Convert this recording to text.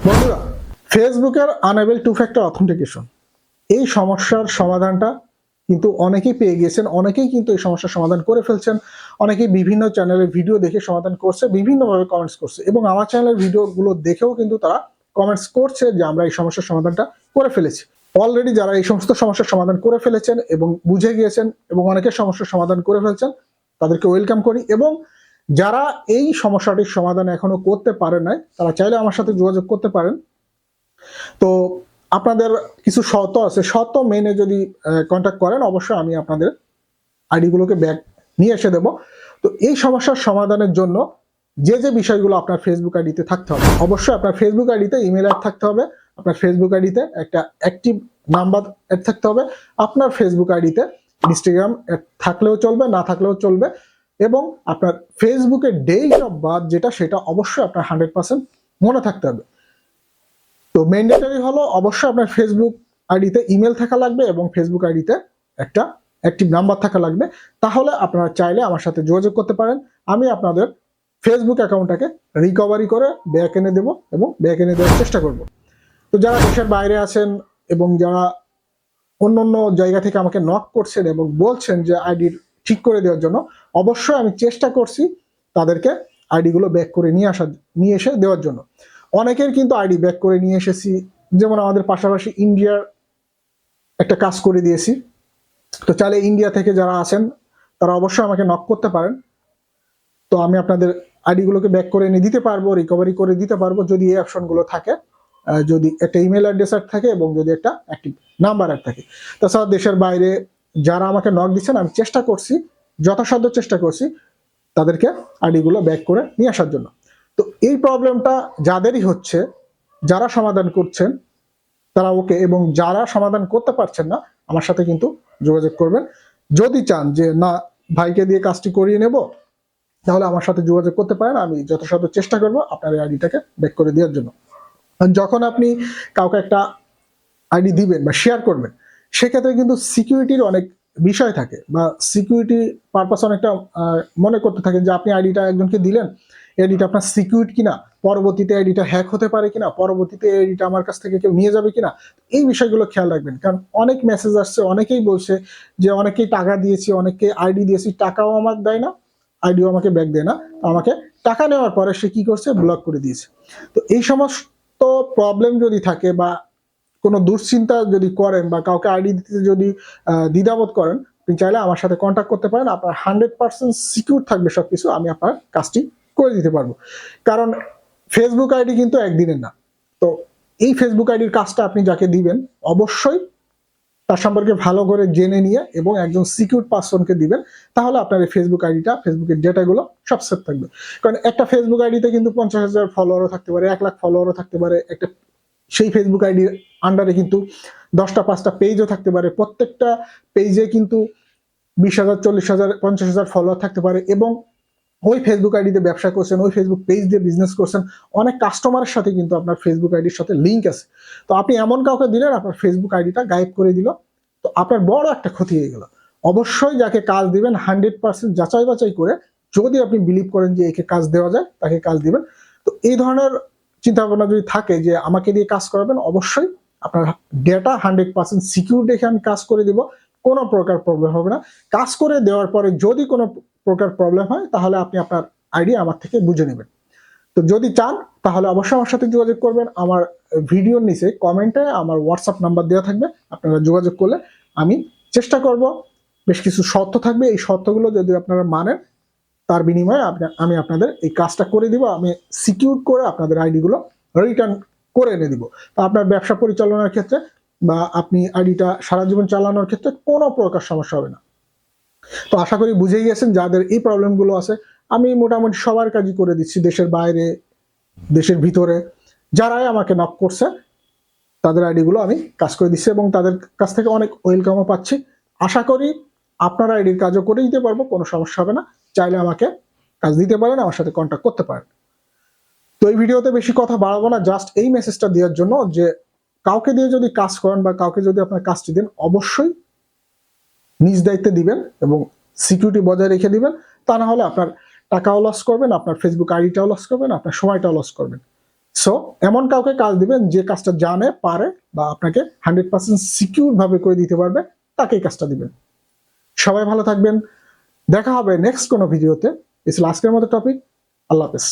বন্ধুরা, ফেসবুকের unable two factor authentication এই সমস্যার সমাধানটা কিন্তু অনেকেই পেয়ে গিয়েছেন, অনেকেই কিন্তু এই সমস্যার সমাধান করে ফেলছেন, অনেকেই বিভিন্ন চ্যানেলের ভিডিও দেখে সমাধান করছে, বিভিন্নভাবে কমেন্টস করছে এবং আমার চ্যানেলের ভিডিওগুলো দেখেও কিন্তু তারা কমেন্টস করছে যে আমরা এই সমস্যার সমাধানটা করে ফেলেছি। অলরেডি যারা এই সমস্ত সমস্যার সমাধান করে ফেলেছেন এবং বুঝে গিয়েছেন এবং অনেকের সমস্যার সমাধান করে ফেলছেন তাদেরকে ওয়েলকাম করি, এবং যারা এই সমস্যাটির সমাধান এখনো করতে পারেন নাই তারা চাইলে আমার সাথে যোগাযোগ করতে পারেন। তো আপনাদের কিছু শর্ত আছে, শর্ত মেনে যদি কন্ট্যাক্ট করেন অবশ্যই আমি আপনাদের আইডিগুলোকে ব্যাক নিয়ে এসে দেব। তো এই সমস্যার সমাধানের জন্য যে যে বিষয়গুলো আপনার ফেসবুক আইডিতে থাকতে হবে, অবশ্যই আপনার ফেসবুক আইডিতে ইমেল অ্যাড থাকতে হবে, আপনার ফেসবুক আইডিতে একটা অ্যাক্টিভ নাম্বার অ্যাড থাকতে হবে, আপনার ফেসবুক আইডিতে ইনস্টাগ্রাম অ্যাড থাকলেও চলবে, না থাকলেও চলবে, এবং আপনার ফেসবুকের ডেট অফ বার্থ যেটা সেটা অবশ্যই আপনার 100% মনে থাকতে হবে। তো ম্যান্ডেটরি হলো অবশ্যই আপনার ফেসবুক আইডিতে ইমেল থাকা লাগবে এবং ফেসবুক আইডিতে একটা অ্যাক্টিভ নাম্বার থাকা লাগবে। তাহলে আপনারা চাইলে আমার সাথে যোগাযোগ করতে পারেন, আমি আপনাদের ফেসবুক অ্যাকাউন্টটাকে রিকভারি করে ব্যাক এনে দেবো এবং ব্যাক এনে দেওয়ার চেষ্টা করব। তো যারা দেশের বাইরে আছেন এবং যারা অন্য অন্য জায়গা থেকে আমাকে নক করছেন এবং বলছেন যে আইডি ঠিক করে দেওয়ার জন্য, অবশ্যই আমি চেষ্টা করছি তাদেরকে আইডিগুলো ব্যাক করে নিয়ে এসে দেওয়ার জন্য। অনেকের কিন্তু আইডি ব্যাক করে নিয়ে এসেছি, যেমন আমাদের পাশাপাশি ইন্ডিয়ার একটা কাজ করে দিয়েছি। তো চাইলে ইন্ডিয়া থেকে যারা আছেন তারা অবশ্যই আমাকে নক করতে পারেন। তো আমি আপনাদের আইডিগুলোকে ব্যাক করে এনে দিতে পারবো, রিকভারি করে দিতে পারবো যদি এই অপশনগুলো থাকে, যদি একটা ইমেল অ্যাড্রেস অ্যাড থাকে এবং যদি একটা অ্যাক্টিভ নাম্বার অ্যাড থাকে। তাছাড়া দেশের বাইরে যারা আমাকে নক দিচ্ছেন আমি চেষ্টা করছি, যথাসাধ্য চেষ্টা করছি তাদেরকে আইডিগুলো ব্যাক করে নিয়ে আসার জন্য। তো এই প্রবলেমটা যাদেরই হচ্ছে, যারা সমাধান করছেন তারা ওকে, এবং যারা সমাধান করতে পারছেন না আমার সাথে কিন্তু যোগাযোগ করবেন। যদি চান যে না ভাইকে দিয়ে কাজটি করিয়ে নেব তাহলে আমার সাথে যোগাযোগ করতে পারেন, আমি যথাসাধ্য চেষ্টা করব আপনার এই আইডিটাকে ব্যাক করে দেওয়ার জন্য। যখন আপনি কাউকে একটা আইডি দিবেন বা শেয়ার করবেন সেক্ষেত্রে কিন্তু সিকিউরিটির অনেক বিষয় থাকে, বা সিকিউরিটি পারপাস অনেকটা মনে করতে থাকেন যে আপনি আইডিটা একজনকে দিলেন, আইডিটা আপনার সিকিউরিটি কিনা, পরবর্তীতে আইডিটা হ্যাক হতে পারে কিনা, পরবর্তীতে আইডিটা আমার কাছ থেকে কেউ নিয়ে যাবে কিনা, এই বিষয়গুলো খেয়াল রাখবেন। কারণ অনেক মেসেজ আসছে, অনেকেই বলছে যে অনেকেই টাকা দিয়েছি, অনেককে আইডি দিয়েছি, টাকাও আমার দেয় না, আইডিও আমাকে ব্যাক দেয় না, আমাকে টাকা নেওয়ার পরে সে কি করছে, ব্লক করে দিয়েছে। তো এই সমস্ত প্রবলেম যদি থাকে বা কোনো দুশ্চিন্তা যদি করেন বা কাউকে আইডি দিতে যদি দ্বিধাবোধ করেন, আপনি চাইলে আমার সাথে কন্ট্যাক্ট করতে পারেন। আপনার 100% সিকিউর থাকবে সবকিছু, আমি আপনার কাজটি করে দিতে পারবো। কারণ ফেসবুক আইডি কিন্তু একদিনের না। তো এই ফেসবুক আইডির কাজটা আপনি যাকে দিবেন অবশ্যই তার সম্পর্কে ভালো করে জেনে নিয়ে এবং একজন সিকিউর পারসনকে দিবেন, তাহলে আপনার এই ফেসবুক আইডিটা, ফেসবুকের ডেটাগুলো সব সেফ থাকবে। কারণ একটা ফেসবুক আইডিতে কিন্তু 50,000 ফলোয়ারও থাকতে পারে, 1 লাখ ফলোয়ারও থাকতে পারে, একটা সেই ফেসবুক আইডির আন্ডারে কিন্তু 10টা 5টা পেজও থাকতে পারে, প্রত্যেকটা পেজে কিন্তু 20,000 40,000 50,000 ফলোয়ার থাকতে পারে, এবং ওই ফেসবুক আইডিতে ব্যবসা করছেন, ওই ফেসবুক পেজ দিয়ে বিজনেস করছেন, অনেক কাস্টমারের সাথে কিন্তু আপনার ফেসবুক আইডির সাথে লিঙ্ক আছে। তো আপনি এমন কাউকে দিলেন আপনার ফেসবুক আইডিটা গায়েব করে দিল, তো আপনার বড় একটা ক্ষতি হয়ে গেল। অবশ্যই যাকে কাজ দিবেন 100% যাচাই বাছাই করে, যদি আপনি বিলিভ করেন যে একে কাজ দেওয়া যায় তাকে কাজ দিবেন। তো এই ধরনের চিন্তা ভাবনা যদি থাকে যে আমাকে দিয়ে কাজ করাবেন, অবশ্যই আপনার ডেটা 100% সিকিউর দেখে আমি কাজ করে দিব, কোনো প্রকার প্রবলেম হবে না। কাজ করে দেওয়ার পরে যদি কোনো প্রকার প্রবলেম হয় তাহলে আপনি আপনার আইডি আমার থেকে বুঝে নেবেন। তো যদি চান তাহলে অবশ্যই আমার সাথে যোগাযোগ করবেন। আমার ভিডিওর নিচে কমেন্টে আমার হোয়াটসঅ্যাপ নাম্বার দেওয়া থাকবে, আপনারা যোগাযোগ করলে আমি চেষ্টা করব। বেশ কিছু শর্ত থাকবে, এই শর্তগুলো যদি আপনারা মানেন তার বিনিময়ে আমি আপনাদের এই কাজটা করে দিব, আমি সিকিউর করে আপনাদের আইডিগুলো রিটার্ন করে এনে দিব। তো আপনার ব্যবসা পরিচালনার ক্ষেত্রে বা আপনি আইডিটা সারা জীবন চালানোর ক্ষেত্রে কোনো প্রকার সমস্যা হবে না। তো আশা করি বুঝেই গেছেন যাদের এই প্রবলেমগুলো আছে, আমি মোটামুটি সবার কাজই করে দিচ্ছি, দেশের বাইরে দেশের ভিতরে যারাই আমাকে নক করছে তাদের আইডিগুলো আমি কাজ করে দিচ্ছি এবং তাদের কাছ থেকে অনেক ওয়েলকামও পাচ্ছি। আশা করি আপনার আইডির কাজও করে দিতে পারবো, কোনো সমস্যা হবে না। চাইলে আমাকে কাজ দিতে পারেন, আমার সাথে কন্ট্যাক্ট করতে পারেন। তো এই ভিডিওতে বেশি কথা বাড়াবো না, জাস্ট এই মেসেজটা দেওয়ার জন্য যে কাউকে দিয়ে যদি কাজ করেন বা কাউকে যদি আপনার কাজটি দেন অবশ্যই নিজ দায়িত্বে দিবেন এবং সিকিউরিটি বজায় রেখে দিবেন। তা না হলে আপনার টাকাও লস করবেন, আপনার ফেসবুক আইডিটাও লস করবেন, আপনার সময়টাও লস করবেন। সো এমন কাউকে কাজ দিবেন যে কাজটা জানে, পারে, বা আপনাকে 100% সিকিউর ভাবে করে দিতে পারবে, তাকেই কাজটা দিবেন। সবাই ভালো থাকবেন, দেখা হবে নেক্সট কোনো ভিডিওতে। এই ছিল আজকের মতো টপিক। আল্লাহ হাফেজ।